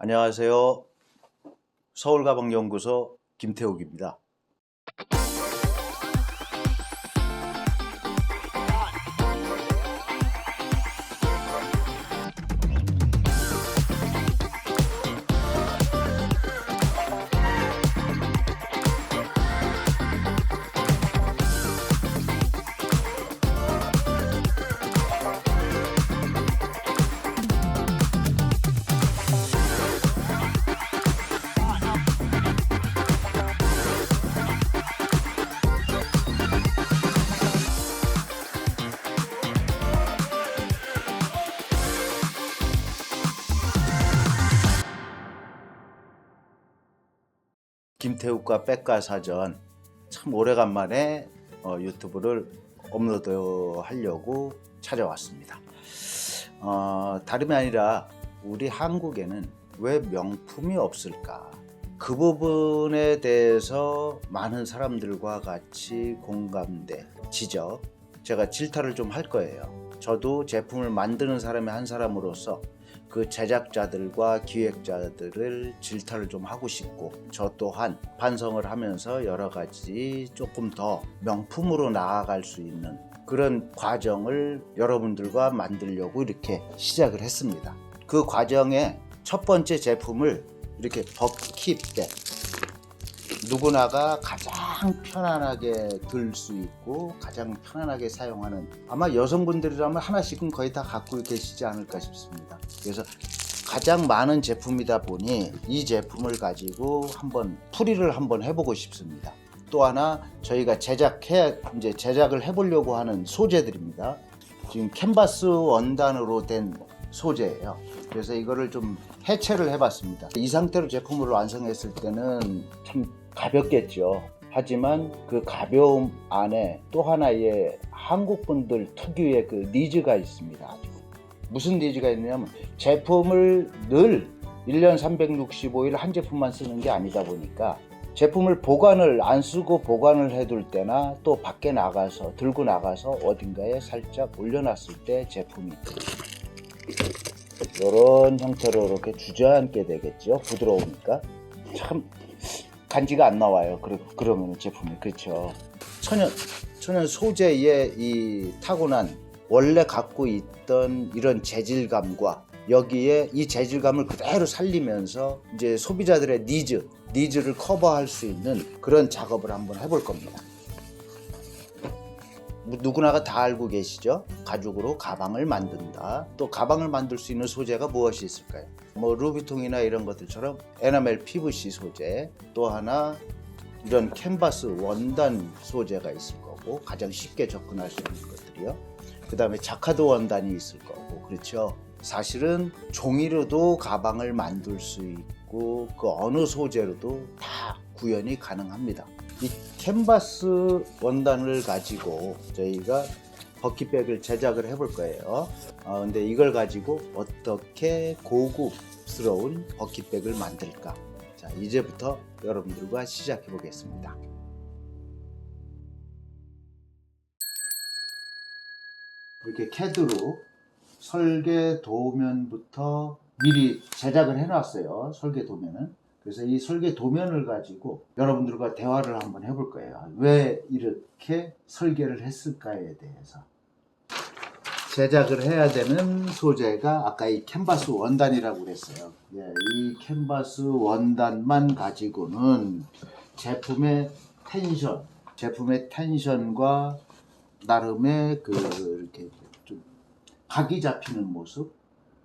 안녕하세요. 서울가방연구소 김태욱입니다. 김태욱과 백과사전 참 오래간만에 유튜브를 업로드 하려고 찾아왔습니다. 다름이 아니라 우리 한국에는 왜 명품이 없을까? 그 부분에 대해서 많은 사람들과 같이 공감대, 지적, 제가 질타를 좀 할 거예요. 저도 제품을 만드는 사람의 한 사람으로서 그 제작자들과 기획자들을 질타를 좀 하고 싶고, 저 또한 반성을 하면서 여러 가지 조금 더 명품으로 나아갈 수 있는 그런 과정을 여러분들과 만들려고 이렇게 시작을 했습니다. 그 과정에 첫 번째 제품을 이렇게 버킷백, 누구나가 가장 편안하게 들 수 있고 가장 편안하게 사용하는, 아마 여성분들이라면 하나씩은 거의 다 갖고 계시지 않을까 싶습니다. 그래서 가장 많은 제품이다 보니 이 제품을 가지고 풀이를 한번 해보고 싶습니다. 또 하나 저희가 제작을 해보려고 하는 소재들입니다. 지금 캔버스 원단으로 된 소재예요. 그래서 이거를 좀 해체를 해봤습니다. 이 상태로 제품을 완성했을 때는 참 가볍겠죠. 하지만 그 가벼움 안에 또 하나의 한국분들 특유의 그 니즈가 있습니다. 아주. 무슨 니즈가 있냐면, 제품을 늘 1년 365일 한 제품만 쓰는 게 아니다 보니까 제품을 안 쓰고 보관을 해둘 때나 또 밖에 나가서 들고 나가서 어딘가에 살짝 올려놨을 때 제품이 이런 형태로 이렇게 주저앉게 되겠죠. 부드러우니까 참 간지가 안 나와요. 그러면 제품이, 그렇죠. 천연 소재의 이 타고난 원래 갖고 있던 이런 재질감과 여기에 이 재질감을 그대로 살리면서 이제 소비자들의 니즈를 커버할 수 있는 그런 작업을 한번 해볼 겁니다. 누구나가 다 알고 계시죠? 가죽으로 가방을 만든다. 또 가방을 만들 수 있는 소재가 무엇이 있을까요? 루비통이나 이런 것들처럼 에나멜 PVC 소재, 또 하나 이런 캔버스 원단 소재가 있을 거고, 가장 쉽게 접근할 수 있는 것들이요. 그 다음에 자카드 원단이 있을 거고, 그렇죠. 사실은 종이로도 가방을 만들 수 있고 그 어느 소재로도 다 구현이 가능합니다. 이 캔버스 원단을 가지고 저희가 버킷백을 제작을 해볼 거예요. 근데 이걸 가지고 어떻게 고급스러운 버킷백을 만들까? 자, 이제부터 여러분들과 시작해 보겠습니다. 이렇게 CAD로 설계 도면부터 미리 제작을 해놨어요. 설계 도면은. 그래서 이 설계 도면을 가지고 여러분들과 대화를 한번 해볼 거예요. 왜 이렇게 설계를 했을까에 대해서. 제작을 해야 되는 소재가 아까 이 캔버스 원단이라고 그랬어요. 이 캔버스 원단만 가지고는 제품의 텐션과 나름의 이렇게 좀 각이 잡히는 모습,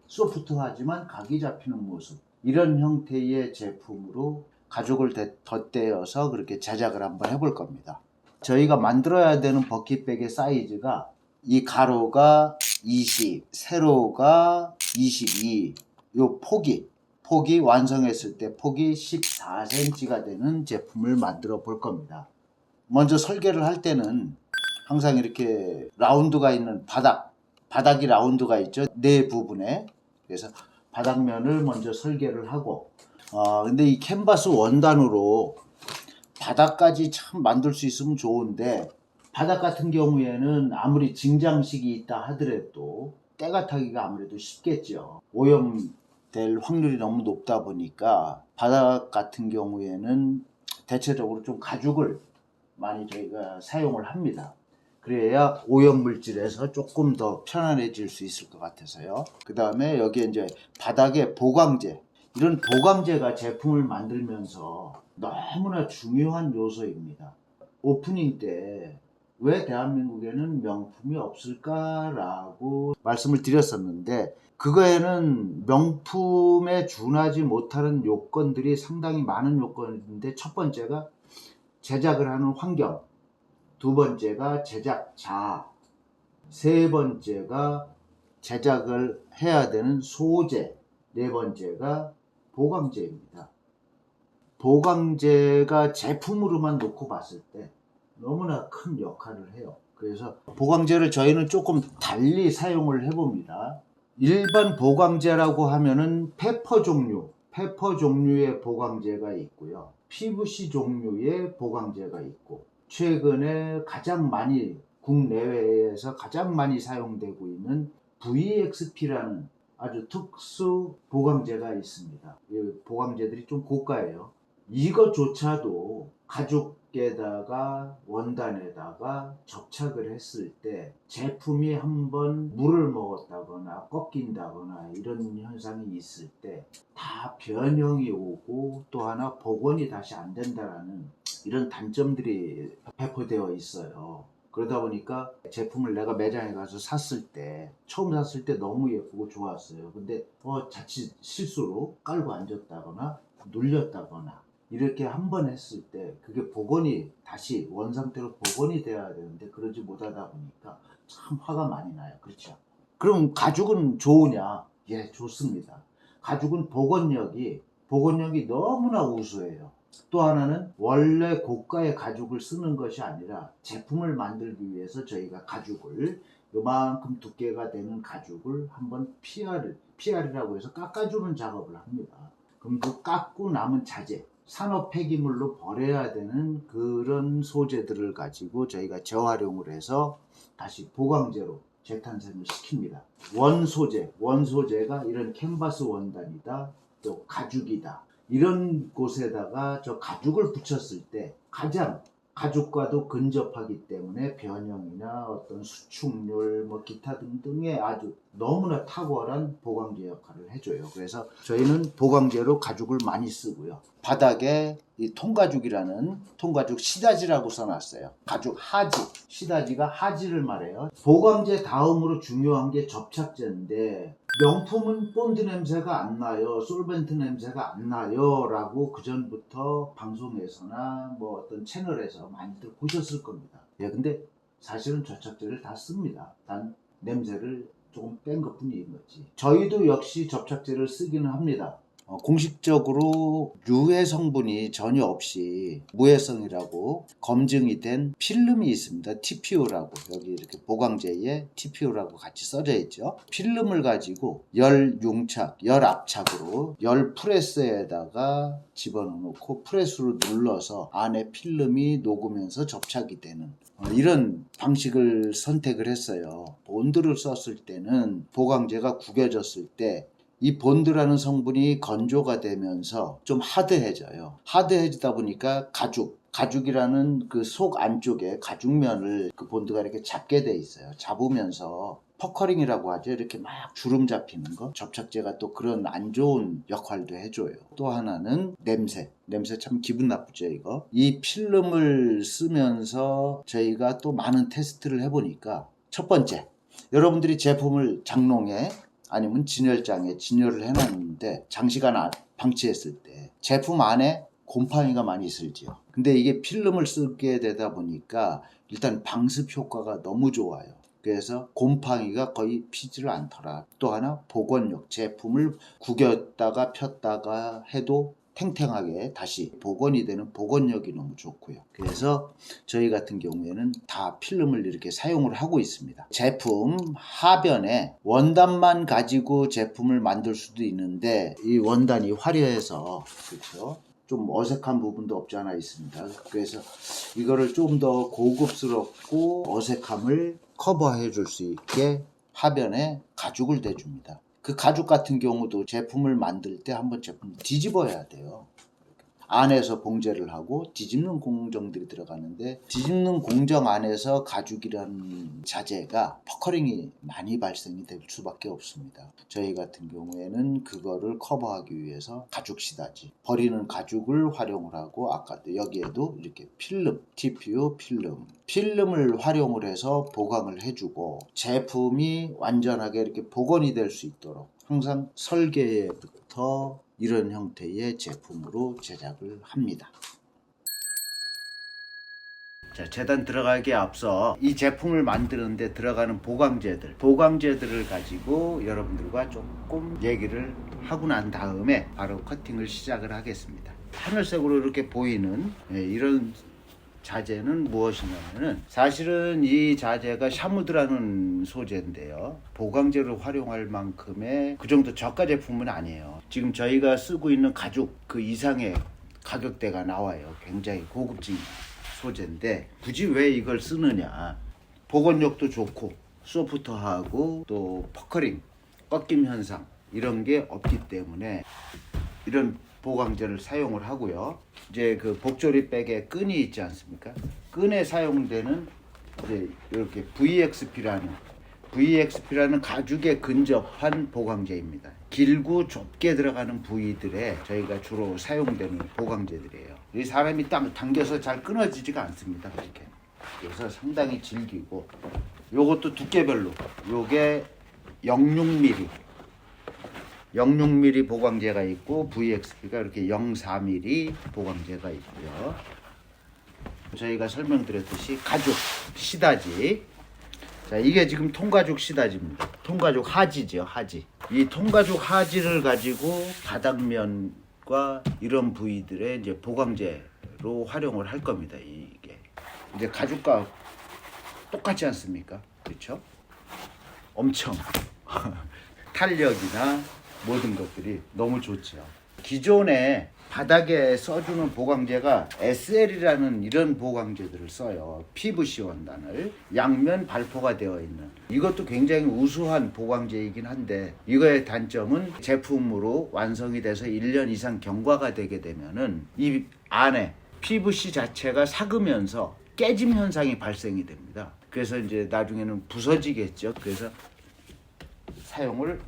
소프트하지만 각이 잡히는 모습, 이런 형태의 제품으로 가죽을 덧대어서 그렇게 제작을 한번 해볼 겁니다. 저희가 만들어야 되는 버킷백의 사이즈가, 이 가로가 20, 세로가 22, 요 폭이 완성했을 때 폭이 14cm가 되는 제품을 만들어 볼 겁니다. 먼저 설계를 할 때는 항상 이렇게 라운드가 있는 바닥이 라운드가 있죠. 네 부분에. 그래서 바닥면을 먼저 설계를 하고, 근데 이 캔버스 원단으로 바닥까지 참 만들 수 있으면 좋은데, 바닥 같은 경우에는 아무리 증장식이 있다 하더라도 때가 타기가 아무래도 쉽겠죠. 오염 될 확률이 너무 높다 보니까 바닥 같은 경우에는 대체적으로 좀 가죽을 많이 저희가 사용을 합니다. 그래야 오염물질에서 조금 더 편안해질 수 있을 것 같아서요. 그 다음에 여기에 이제 바닥에 보강제, 이런 보강제가 제품을 만들면서 너무나 중요한 요소입니다. 오프닝 때 왜 대한민국에는 명품이 없을까라고 말씀을 드렸었는데, 그거에는 명품에 준하지 못하는 요건들이 상당히 많은 요건인데, 첫 번째가 제작을 하는 환경, 두 번째가 제작자, 세 번째가 제작을 해야 되는 소재, 네 번째가 보강제입니다. 보강제가 제품으로만 놓고 봤을 때 너무나 큰 역할을 해요. 그래서 보강제를 저희는 조금 달리 사용을 해봅니다. 일반 보강제라고 하면은 페퍼 종류의 보강제가 있고요. PVC 종류의 보강제가 있고, 최근에 가장 많이 국내외에서 가장 많이 사용되고 있는 VXP라는 아주 특수 보강제가 있습니다. 이 보강제들이 좀 고가예요. 이것조차도 가죽에다가 원단에다가 접착을 했을 때 제품이 한번 물을 먹었다거나 꺾인다거나 이런 현상이 있을 때 다 변형이 오고, 또 하나 복원이 다시 안 된다라는 이런 단점들이 배포되어 있어요. 그러다 보니까 제품을 내가 매장에 가서 처음 샀을 때 너무 예쁘고 좋았어요. 근데 자칫 실수로 깔고 앉았다거나 눌렸다거나 이렇게 한 번 했을 때 그게 복원이 다시 원상태로 복원이 돼야 되는데, 그러지 못하다 보니까 참 화가 많이 나요. 그렇죠? 그럼 가죽은 좋으냐? 예, 좋습니다. 가죽은 복원력이 너무나 우수해요. 또 하나는 원래 고가의 가죽을 쓰는 것이 아니라 제품을 만들기 위해서 저희가 가죽을, 요만큼 두께가 되는 가죽을 한번 PR이라고 해서 깎아주는 작업을 합니다. 그럼 그 깎고 남은 자재, 산업 폐기물로 버려야 되는 그런 소재들을 가지고 저희가 재활용을 해서 다시 보강제로 재탄생을 시킵니다. 원소재가 이런 캔버스 원단이다, 또 가죽이다, 이런 곳에다가 저 가죽을 붙였을 때 가장 가죽과도 근접하기 때문에 변형이나 어떤 수축률, 기타 등등의 아주 너무나 탁월한 보강제 역할을 해줘요. 그래서 저희는 보강제로 가죽을 많이 쓰고요. 바닥에 이 통가죽 시다지라고 써놨어요. 가죽 하지, 시다지가 하지를 말해요. 보강제 다음으로 중요한 게 접착제인데, 명품은 본드 냄새가 안 나요, 솔벤트 냄새가 안 나요 라고 그전부터 방송에서나 어떤 채널에서 많이들 보셨을 겁니다. 예, 근데 사실은 접착제를 다 씁니다. 단 냄새를 조금 뺀 것 뿐인 거지. 저희도 역시 접착제를 쓰기는 합니다. 공식적으로 유해 성분이 전혀 없이 무해성이라고 검증이 된 필름이 있습니다. TPO라고, 여기 이렇게 보강제에 TPO라고 같이 써져 있죠. 필름을 가지고 열 압착으로 열 프레스에다가 집어넣고 프레스로 눌러서 안에 필름이 녹으면서 접착이 되는 이런 방식을 선택을 했어요. 본드를 썼을 때는 보강제가 구겨졌을 때 이 본드라는 성분이 건조가 되면서 좀 하드해져요. 하드해지다 보니까 가죽이라는 그 속 안쪽에 가죽면을 그 본드가 이렇게 잡게 돼 있어요. 잡으면서 퍼커링이라고 하죠. 이렇게 막 주름 잡히는 거. 접착제가 또 그런 안 좋은 역할도 해줘요. 또 하나는 냄새 참 기분 나쁘죠, 이거. 이 필름을 쓰면서 저희가 또 많은 테스트를 해보니까, 첫 번째, 여러분들이 제품을 장롱에 아니면 진열장에 진열을 해놨는데 장시간 방치했을 때 제품 안에 곰팡이가 많이 있을지요. 근데 이게 필름을 쓰게 되다 보니까 일단 방습 효과가 너무 좋아요. 그래서 곰팡이가 거의 피지를 않더라. 또 하나, 복원력, 제품을 구겼다가 폈다가 해도 탱탱하게 다시 복원이 되는 복원력이 너무 좋고요. 그래서 저희 같은 경우에는 다 필름을 이렇게 사용을 하고 있습니다. 제품 하변에 원단만 가지고 제품을 만들 수도 있는데, 이 원단이 화려해서 그렇죠, 좀 어색한 부분도 없지 않아 있습니다. 그래서 이거를 좀 더 고급스럽고 어색함을 커버해 줄 수 있게 하변에 가죽을 대줍니다. 그 가죽 같은 경우도 제품을 만들 때 한번 제품을 뒤집어야 돼요. 안에서 봉제를 하고 뒤집는 공정들이 들어가는데 뒤집는 공정 안에서 가죽이라는 자재가 퍼커링이 많이 발생이 될 수밖에 없습니다. 저희 같은 경우에는 그거를 커버하기 위해서 가죽 시다지, 버리는 가죽을 활용을 하고 아까도 여기에도 이렇게 필름, TPU 필름을 활용을 해서 보강을 해주고 제품이 완전하게 이렇게 복원이 될 수 있도록 항상 설계부터 이런 형태의 제품으로 제작을 합니다. 자, 재단 들어가기에 앞서 이 제품을 만드는데 들어가는 보강제들을 가지고 여러분들과 조금 얘기를 하고 난 다음에 바로 커팅을 시작을 하겠습니다. 하늘색으로 이렇게 보이는 이런 자재는 무엇이냐면은 사실은 이 자재가 샤무드라는 소재인데요. 보강제로 활용할 만큼의 그 정도 저가 제품은 아니에요. 지금 저희가 쓰고 있는 가죽 그 이상의 가격대가 나와요. 굉장히 고급진 소재인데 굳이 왜 이걸 쓰느냐. 복원력도 좋고 소프트하고 또 퍼커링, 꺾임 현상 이런 게 없기 때문에 이런 보강제를 사용을 하고요. 이제 그 복조립백에 끈이 있지 않습니까? 끈에 사용되는 이제 이렇게 VXP라는 가죽에 근접한 보강제입니다. 길고 좁게 들어가는 부위들에 저희가 주로 사용되는 보강제들이에요. 이 사람이 딱 당겨서 잘 끊어지지가 않습니다. 그렇게. 그래서 상당히 질기고 요것도 두께별로 요게 0.6mm 보강제가 있고 VXP가 이렇게 0.4mm 보강제가 있고요. 저희가 설명드렸듯이 가죽 시다지. 자, 이게 지금 통가죽 시다지입니다. 통가죽 하지죠, 하지. 이 통가죽 하지를 가지고 바닥면과 이런 부위들의 이제 보강제로 활용을 할 겁니다. 이게 이제 가죽과 똑같지 않습니까? 그렇죠? 엄청 탄력이나 모든 것들이 너무 좋죠. 기존에 바닥에 써주는 보강제가 SL이라는 이런 보강제들을 써요. PVC 원단을 양면 발포가 되어 있는 이것도 굉장히 우수한 보강제이긴 한데 이거의 단점은 제품으로 완성이 돼서 1년 이상 경과가 되게 되면은 이 안에 PVC 자체가 삭으면서 깨짐 현상이 발생이 됩니다. 그래서 이제 나중에는 부서지겠죠. 그래서 사용을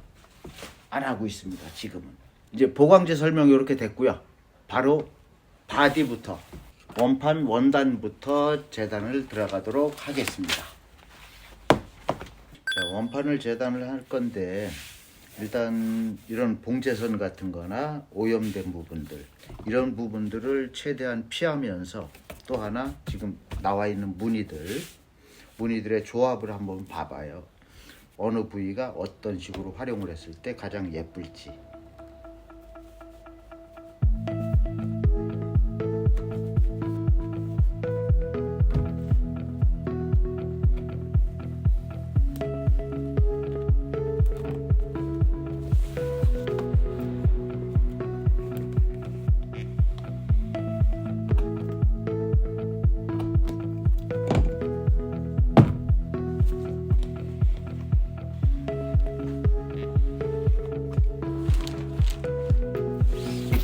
안 하고 있습니다. 지금은. 이제 보강제 설명이 이렇게 됐고요. 바로 바디부터 원단부터 재단을 들어가도록 하겠습니다. 자, 원판을 재단을 할 건데 일단 이런 봉제선 같은 거나 오염된 부분들 이런 부분들을 최대한 피하면서 또 하나 지금 나와 있는 무늬들의 조합을 한번 봐봐요. 어느 부위가 어떤 식으로 활용을 했을 때 가장 예쁠지.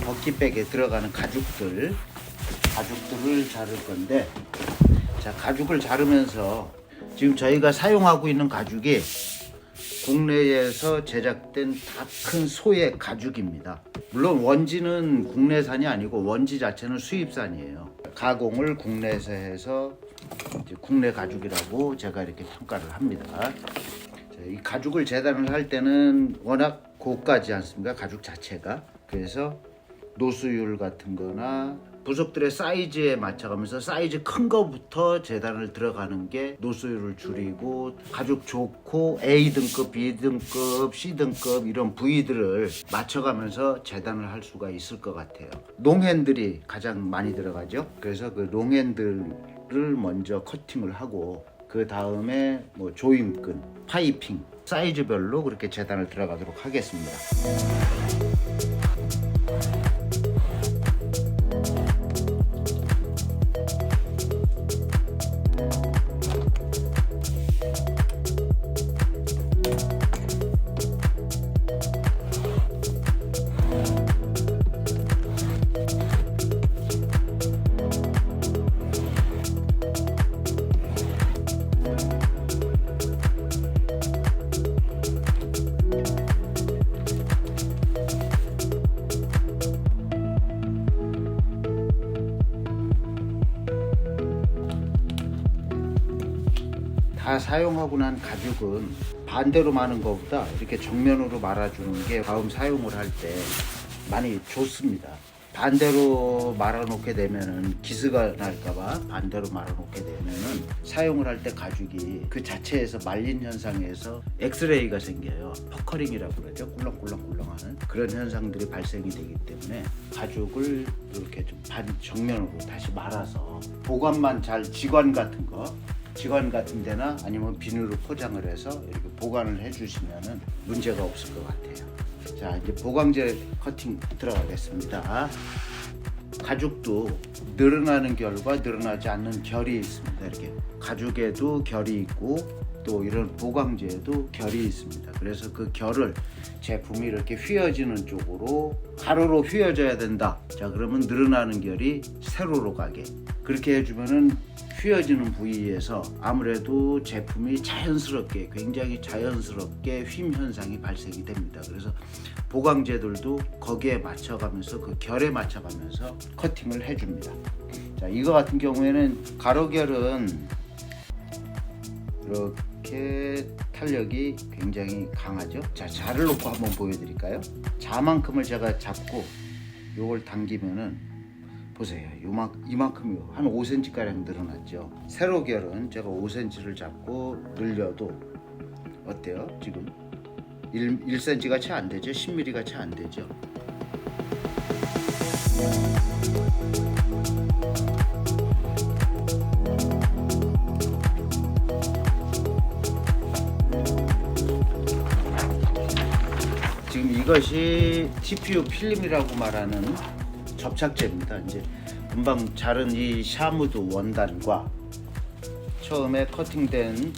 버킷백에 들어가는 가죽들을 자를 건데, 자, 가죽을 자르면서 지금 저희가 사용하고 있는 가죽이 국내에서 제작된 다 큰 소의 가죽입니다. 물론 원지는 국내산이 아니고 원지 자체는 수입산이에요. 가공을 국내에서 해서 이제 국내 가죽이라고 제가 이렇게 평가를 합니다. 자, 이 가죽을 재단을 할 때는 워낙 고가지 않습니까? 가죽 자체가. 그래서 노수율 같은 거나 부속들의 사이즈에 맞춰가면서 사이즈 큰 거부터 재단을 들어가는 게 노수율을 줄이고 가죽 좋고 A등급, B등급, C등급 이런 부위들을 맞춰가면서 재단을 할 수가 있을 것 같아요. 롱핸들이 가장 많이 들어가죠. 그래서 그 롱핸들을 먼저 커팅을 하고 그 다음에 뭐 조임끈, 파이핑 사이즈별로 그렇게 재단을 들어가도록 하겠습니다. 다 사용하고 난 가죽은 반대로 마는 것보다 이렇게 정면으로 말아주는 게 다음 사용을 할 때 많이 좋습니다. 반대로 말아놓게 되면은 기스가 날까봐 반대로 말아놓게 되면은 사용을 할 때 가죽이 그 자체에서 말린 현상에서 엑스레이가 생겨요. 퍼커링이라고 그러죠. 꿀렁꿀렁꿀렁하는 그런 현상들이 발생이 되기 때문에 가죽을 이렇게 좀 반정면으로 다시 말아서 보관만 잘 지관 같은 데나 아니면 비닐로 포장을 해서 이렇게 보관을 해주시면은 문제가 없을 것 같아요. 자, 이제 보강제 커팅 들어가겠습니다. 가죽도 늘어나는 결과 늘어나지 않는 결이 있습니다. 이렇게 가죽에도 결이 있고 또 이런 보강제에도 결이 있습니다. 그래서 그 결을 제품이 이렇게 휘어지는 쪽으로 가로로 휘어져야 된다. 자, 그러면 늘어나는 결이 세로로 가게 그렇게 해주면은 휘어지는 부위에서 아무래도 제품이 자연스럽게 굉장히 자연스럽게 휨 현상이 발생이 됩니다. 그래서 보강제들도 거기에 맞춰가면서 그 결에 맞춰가면서 커팅을 해줍니다. 자, 이거 같은 경우에는 가로결은 이렇게 탄력이 굉장히 강하죠. 자, 자를 놓고 한번 보여드릴까요? 자만큼을 제가 잡고 요걸 당기면은 보세요. 이만큼이 한 5cm 가량 늘어났죠. 세로결은 제가 5cm를 잡고 늘려도 어때요? 지금 1cm가 채 안 되죠. 10mm가 채 안 되죠. 지금 이것이 TPU 필름이라고 말하는 접착제입니다. 이제 금방 자른 이 샤무드 원단과 처음에 커팅된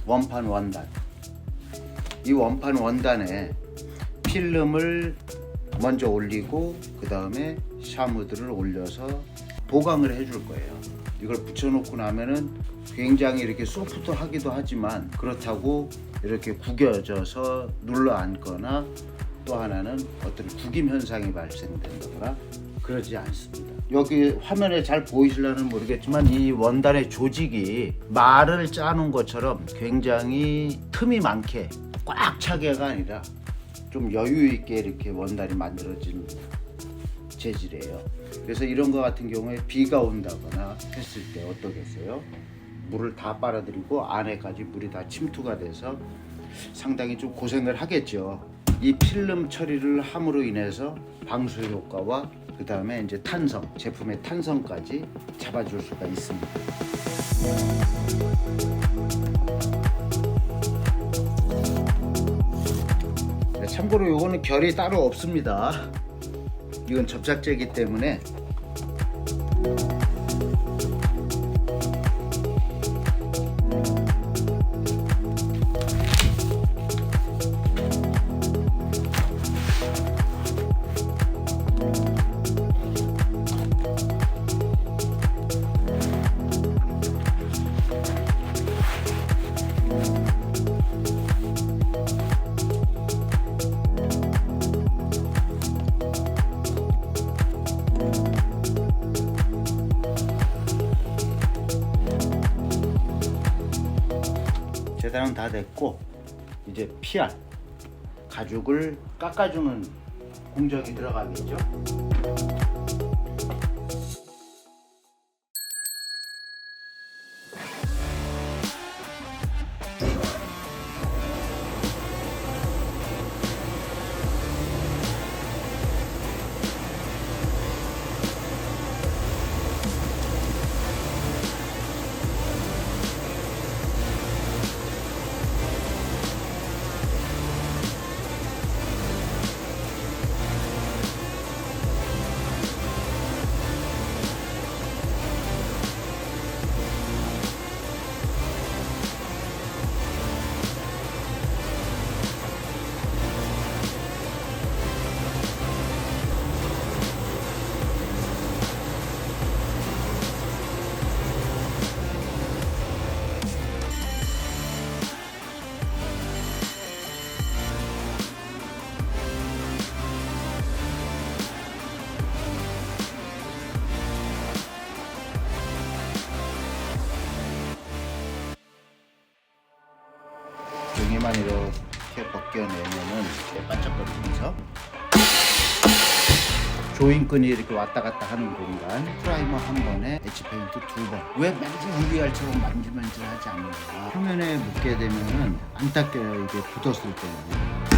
원판 원단, 이 원판 원단에 필름을 먼저 올리고 그 다음에 샤무드를 올려서 보강을 해줄 거예요. 이걸 붙여놓고 나면은 굉장히 이렇게 소프트하기도 하지만 그렇다고 이렇게 구겨져서 눌러 앉거나 또 하나는 어떤 구김 현상이 발생된다거나 그러지 않습니다. 여기 화면에 잘 보이실려는 모르겠지만 이 원단의 조직이 말을 짜놓은 것처럼 굉장히 틈이 많게 꽉 차게가 아니라 좀 여유 있게 이렇게 원단이 만들어진 재질이에요. 그래서 이런 거 같은 경우에 비가 온다거나 했을 때 어떠겠어요? 물을 다 빨아들이고 안에까지 물이 다 침투가 돼서 상당히 좀 고생을 하겠죠. 이 필름 처리를 함으로 인해서 방수 효과와 그 다음에 이제 탄성, 제품의 탄성까지 잡아줄 수가 있습니다. 참고로 이거는 결이 따로 없습니다. 이건 접착제이기 때문에 재단은 다 됐고 이제 PR 가죽을 깎아주는 공정이 들어가겠죠. 벗겨내면은 이렇게 반짝거리면서 조인끈이 이렇게 왔다 갔다 하는 공간, 프라이머 한 번에 엣지 페인트 2번. 왜 VR처럼 만질만질하지 않느냐. 표면에 묻게 되면은 안 닦여요, 이게 굳었을 때는.